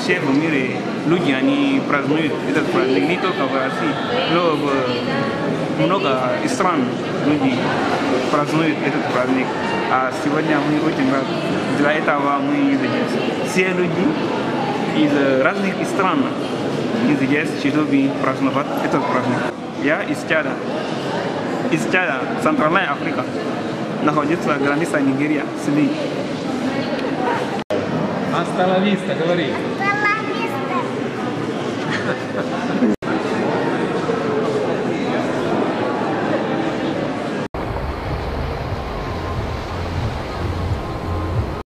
все в мире люди, они празднуют этот праздник, не только в России, но в много стран люди празднуют этот праздник. А сегодня мы очень рады. Для этого мы здесь. Все люди из разных стран здесь, чтобы праздновать этот праздник. Я из Чада, Центральная Африка, находится граница Нигерия с Ли. Hasta la vista, говори. Hasta la vista.